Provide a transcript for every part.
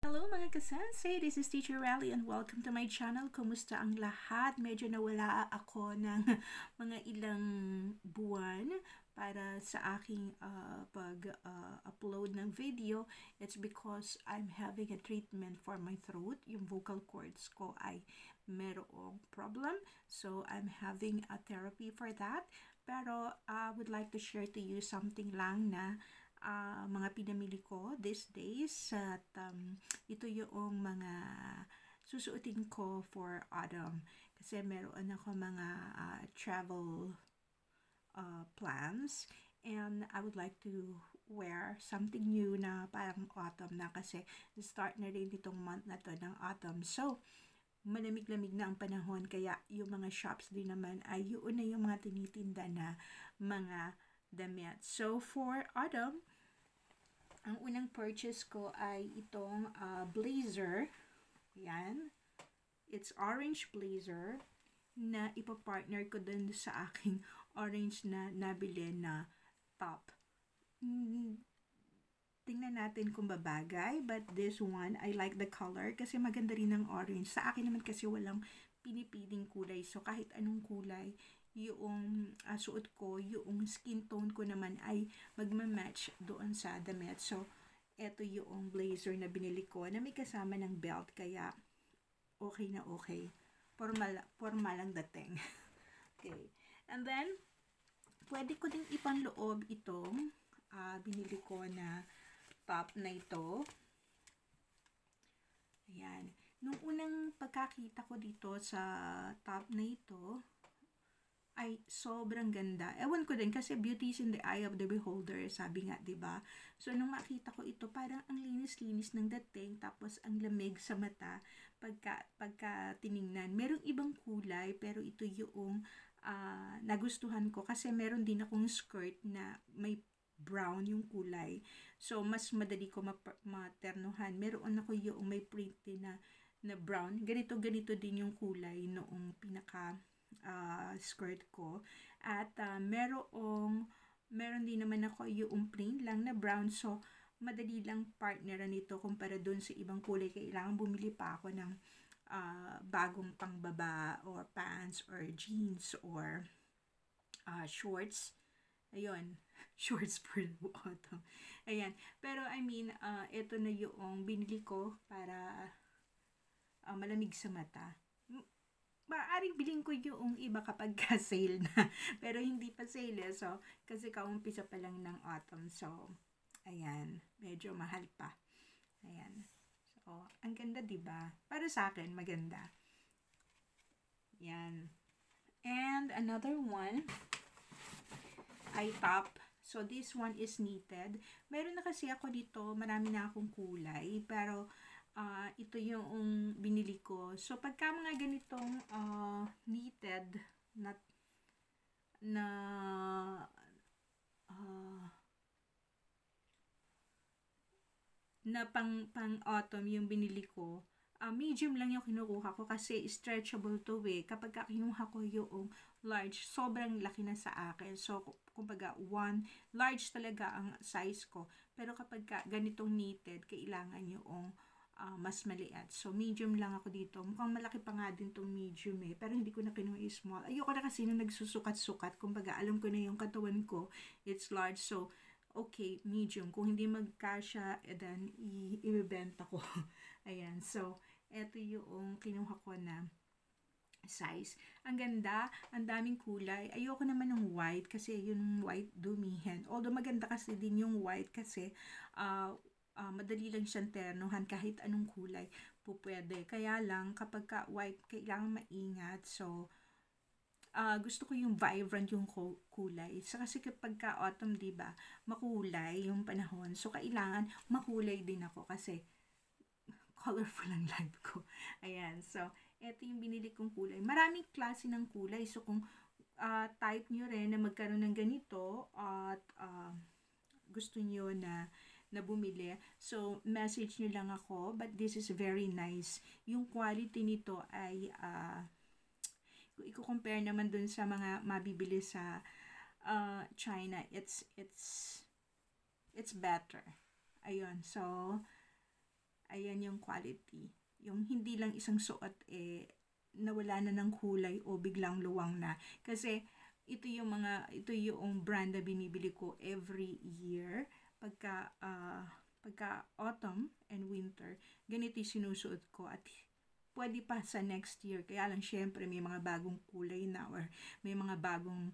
Hello mga ka-sensei, this is Teacher Rally and welcome to my channel. Kumusta ang lahat? Medyo nawala ako ng mga ilang buwan para sa aking pag-upload ng video. It's because I'm having a treatment for my throat. Yung vocal cords ko ay merong problem. So I'm having a therapy for that. Pero I would like to share to you something lang na mga pinamili ko these days at ito yung mga susuotin ko for autumn kasi meron ako mga travel plans and I would like to wear something new na parang autumn na kasi start na rin itong month na to ng autumn. So malamig-lamig na ang panahon kaya yung mga shops din naman ay yun na yung mga tinitinda na mga damit. So for autumn, ang unang purchase ko ay itong blazer. Yan. It's orange blazer na ipapartner ko dun sa aking orange na nabili na top. Tingnan natin kung babagay. But this one, I like the color kasi maganda rin ang orange. Sa akin naman kasi walang pinipiling kulay. So kahit anong kulay, yung suot ko, yung skin tone ko naman ay magmamatch doon sa damit. So, eto yung blazer na binili ko na may kasama ng belt. Kaya, okay na okay. Formal lang dating. Okay. And then, pwede ko ding ipanloob itong binili ko na top na ito. Ayan. Nung unang pagkakita ko dito sa top na ito, ay sobrang ganda. Ewan ko din kasi beauty is in the eye of the beholder, sabi nga, 'di ba? So nung makita ko ito, parang ang linis-linis ng dating tapos ang lamig sa mata pagka tiningnan. Merong ibang kulay pero ito yung nagustuhan ko kasi meron din akong skirt na may brown yung kulay. So mas madali ko maternuhan. Meron ako yung may print din na brown. Ganito din yung kulay noong pinaka skirt ko at meron din naman ako yung plain lang na brown, so madali lang partneran nito kumpara dun sa ibang kulay. Kailangan bumili pa ako ng bagong pangbaba or pants or jeans or shorts. Ayun, shorts for autumn. Ayan, pero I mean ito na yung binili ko para malamig sa mata. Maaring bilhin ko yung iba kapag sale na. Pero hindi pa sale. So, kasi kaumpisa pa lang ng autumn. So, ayan. Medyo mahal pa. Ayan. So, ang ganda, diba? Para sa akin, maganda. Ayan. And another one ay top. So, this one is knitted. Meron na kasi ako dito. Marami na akong kulay. Pero, ito yung binili ko. So, pagka mga ganitong knitted na pang autumn yung binili ko, medium lang yung kinukuha ko kasi stretchable to kapag kinuha ko yung large, sobrang laki na sa akin. So, kumbaga, large talaga ang size ko. Pero kapag ganitong knitted, kailangan yung mas maliit. So, medium lang ako dito. Mukhang malaki pa nga din tong medium pero hindi ko na kinuha yung small. Ayoko na kasi nung nagsusukat-sukat. Kumbaga, alam ko na yung katawan ko. It's large. So, okay, medium. Kung hindi magkasya, then ibibenta ko. Ayan. So, eto yung kinuha ko na size. Ang ganda, ang daming kulay. Ayoko naman ng white kasi yung white dumihan. Although maganda kasi din yung white kasi madali lang siyang ternuhan kahit anong kulay pwede. Kaya lang kapag white kailangan maingat. So gusto ko yung vibrant yung kulay. So, kasi kapag autumn, diba, makulay yung panahon. So kailangan makulay din ako kasi colorful ang life ko. Ayan. So eto yung binili kong kulay. Maraming klase ng kulay. So kung type nyo rin na magkaroon ng ganito at gusto nyo na bumili. So, message nyo lang ako. But this is very nice. Yung quality nito ay kung i-compare naman dun sa mga mabibili sa China, it's better. Ayun. So, ayan yung quality. Yung hindi lang isang suot nawala na ng kulay o biglang luwang na. Kasi ito yung brand na binibili ko every year pagka autumn and winter. Ganito yung sinusuot ko at pwede pa sa next year. Kaya lang syempre may mga bagong kulay na or may mga bagong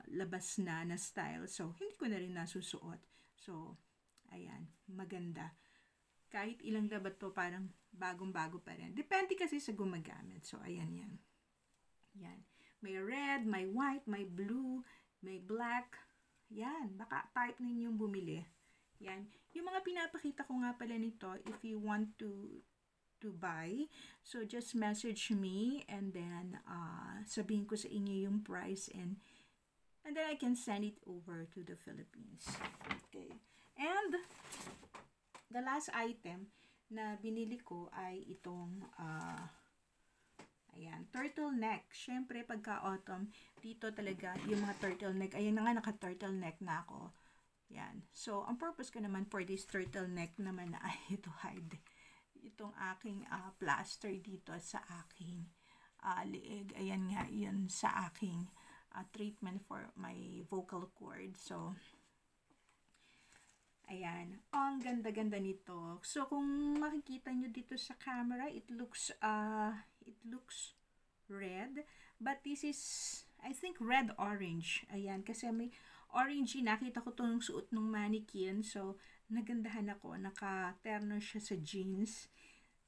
labas na style. So, hindi ko na rin nasusuot. So, ayan, maganda. Kahit ilang labat to, parang bagong-bago pa rin. Depende kasi sa gumagamit. So, ayan yan. Yan. May red, may white, may blue, may black. Yan. Baka type ninyong bumili. Yan. Yung mga pinapakita ko nga pala nito, if you want to buy, so just message me and then sabihin ko sa inyo yung price and then I can send it over to the Philippines. Okay. And the last item na binili ko ay itong ayan, turtleneck. Syempre, pagka-autumn, dito talaga yung mga turtleneck. Ayan na nga, naka-turtleneck na ako. Yan. So, ang purpose ko naman for this turtleneck naman ay to hide itong aking plaster dito sa aking liig. Ayan nga, yun sa aking treatment for my vocal cord. So, ayan. Ang ganda-ganda nito. So, kung makikita nyo dito sa camera, it looks red. But this is, I think, red-orange. Ayan. Kasi may orangey. Nakita ko itong suot ng mannequin. So, nagandahan ako. Naka-terno siya sa jeans.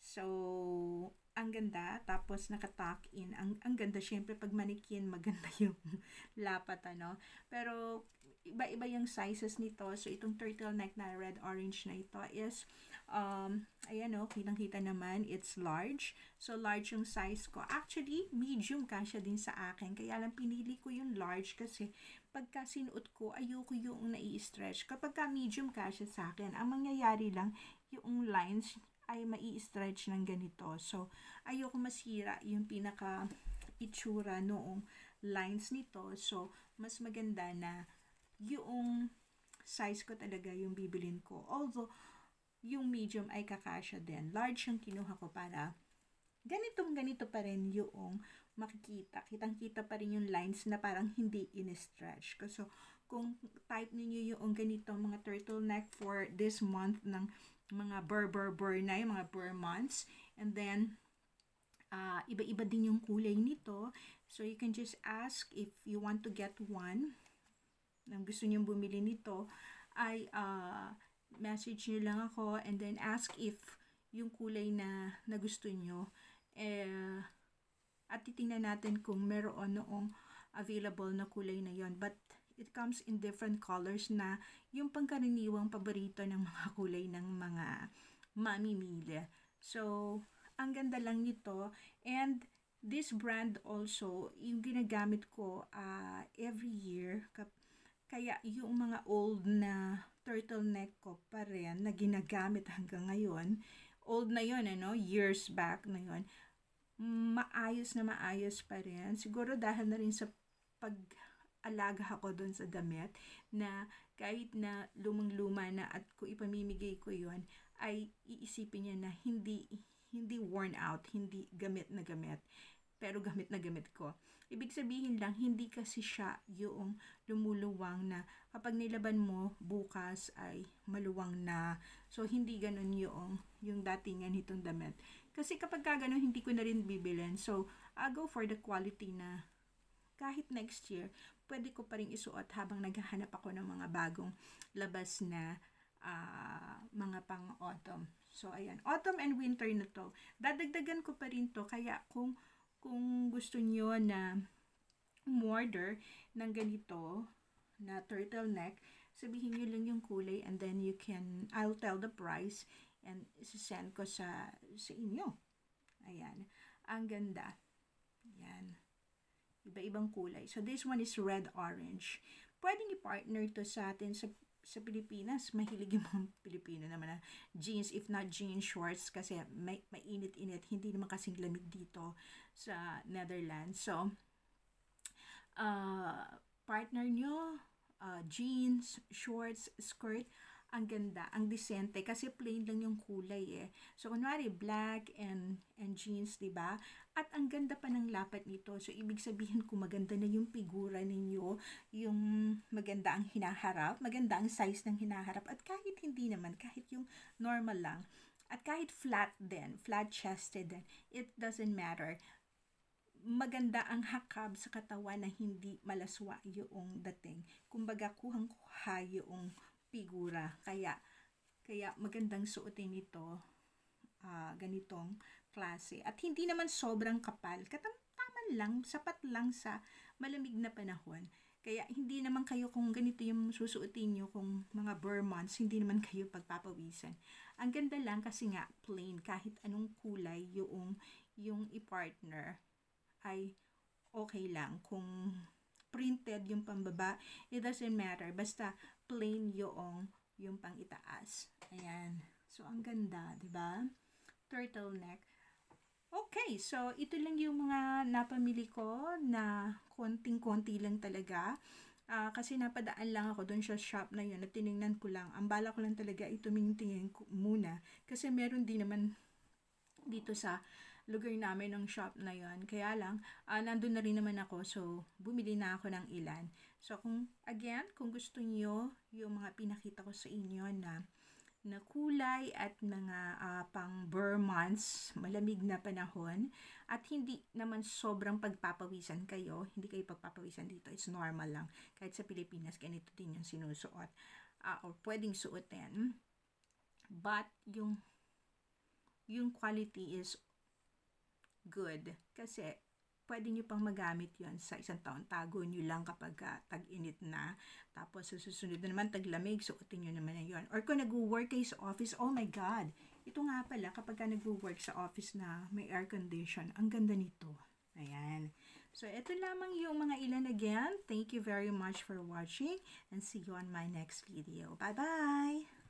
So, ang ganda. Tapos, naka-tuck in. Ang ganda. Syempre, pag mannequin, maganda yung lapat, ano. Pero, iba-iba yung sizes nito. So, itong turtleneck na red-orange na ito is, ayan o, kitang-kita naman, it's large. So, large yung size ko. Actually, medium kasya din sa akin. Kaya lang pinili ko yung large kasi pagka sinuot ko, ayoko yung nai-stretch. Kapag ka medium kasya sa akin, ang mangyayari lang, yung lines ay mai-stretch ng ganito. So, ayoko masira yung pinaka-itsura noong lines nito. So, mas maganda na yung size ko talaga yung bibilin ko. Although, yung medium ay kakasya din. Large yung kinuha ko para ganito pa rin yung makikita. Kitang-kita pa rin yung lines na parang hindi in-stretch. So, kung type niyo yung ganito mga turtleneck for this month ng mga burr na yung mga burr months. And then, iba-iba din yung kulay nito. So, you can just ask if you want to get one. Nang gusto niyong bumili nito, ay message niyo lang ako and then ask if yung kulay na gusto niyo. At titingnan natin kung meron noong available na kulay na yon. But it comes in different colors na yung pangkaraniwang paborito ng mga kulay ng mga mamimili. So, ang ganda lang nito. And this brand also, yung ginagamit ko every year. Kaya yung mga old na turtleneck ko pa rin na ginagamit hanggang ngayon, old na yun, years back na yun, maayos pa rin. Siguro dahil na rin sa pag-alaga ako doon sa damit na kahit na lumang-luma na at kung ipamimigay ko yun, ay iisipin niya na hindi worn out, hindi gamit na gamit. Pero gamit na gamit ko. Ibig sabihin lang, hindi kasi siya yung lumuluwang na kapag nilaban mo, bukas ay maluwang na. So, hindi ganun yung datingan nitong damit. Kasi kapag ganun, hindi ko na rin bibilin. So, I go for the quality na kahit next year, pwede ko pa rin isuot habang naghahanap ako ng mga bagong labas na mga pang-autumn. So, ayan. Autumn and winter na to. Dadagdagan ko pa rin to. Kaya kung gusto nyo na umorder ng ganito na turtleneck, sabihin nyo lang yung kulay and then I'll tell the price and send ko sa inyo. Ayan. Ang ganda. Ayan. Iba-ibang kulay. So, this one is red-orange. Pwedeng i-partner to sa atin sa Pilipinas. Mahilig yung mga Pilipino naman na jeans, if not jeans, shorts, kasi mainit-init. Hindi naman kasing lamig dito sa Netherlands. So, partner nyo, jeans, shorts, skirt, ang ganda, ang disente kasi plain lang yung kulay eh. So kunwari black and jeans, 'di ba? At ang ganda pa ng lapat nito. So ibig sabihin kung maganda na yung figura ninyo, yung maganda ang hinaharap, maganda ang size ng hinaharap at kahit hindi naman, kahit yung normal lang. At kahit flat din, flat-chested din, it doesn't matter. Maganda ang hakab sa katawan na hindi malaswa yung dating. Kumbaga, kuhang-kuha yung figura. Kaya magandang suotin ito, ganitong klase. At hindi naman sobrang kapal. Katamtaman lang, sapat lang sa malamig na panahon. Kaya hindi naman kayo kung ganito yung susuotin nyo kung mga bare months, hindi naman kayo pagpapawisan. Ang ganda lang kasi nga plain kahit anong kulay yung i-partner ay okay lang. Kung printed yung pambaba, it doesn't matter. Basta plain yung pang itaas. Ayan. So, ang ganda, di ba? Turtleneck. Okay, so ito lang yung mga napamili ko na konting-konti lang talaga. Kasi napadaan lang ako doon sa shop na yun at tinignan ko lang. Ang bala ko lang talaga ito tingin ko muna. Kasi meron din naman dito sa lugar namin ng shop na yun. Kaya lang, nandun na rin naman ako. So, bumili na ako ng ilan. So, kung gusto niyo yung mga pinakita ko sa inyo na kulay at mga pang bare months, malamig na panahon, at hindi naman sobrang pagpapawisan kayo, hindi kayo pagpapawisan dito, it's normal lang. Kahit sa Pilipinas, ganito din yung sinusuot, or pwedeng suotin. But, yung quality is good, kasi pwede nyo pang magamit yon sa isang taon. Tago nyo lang kapag tag-init na. Tapos, sa susunod na naman, taglamig, suotin nyo naman na yun. Or kung nag-work kayo sa office, oh my God! Ito nga pala, kapag nag-work sa office na may air condition, ang ganda nito. Ayan. So, ito lamang yung mga ilan again. Thank you very much for watching and see you on my next video. Bye-bye!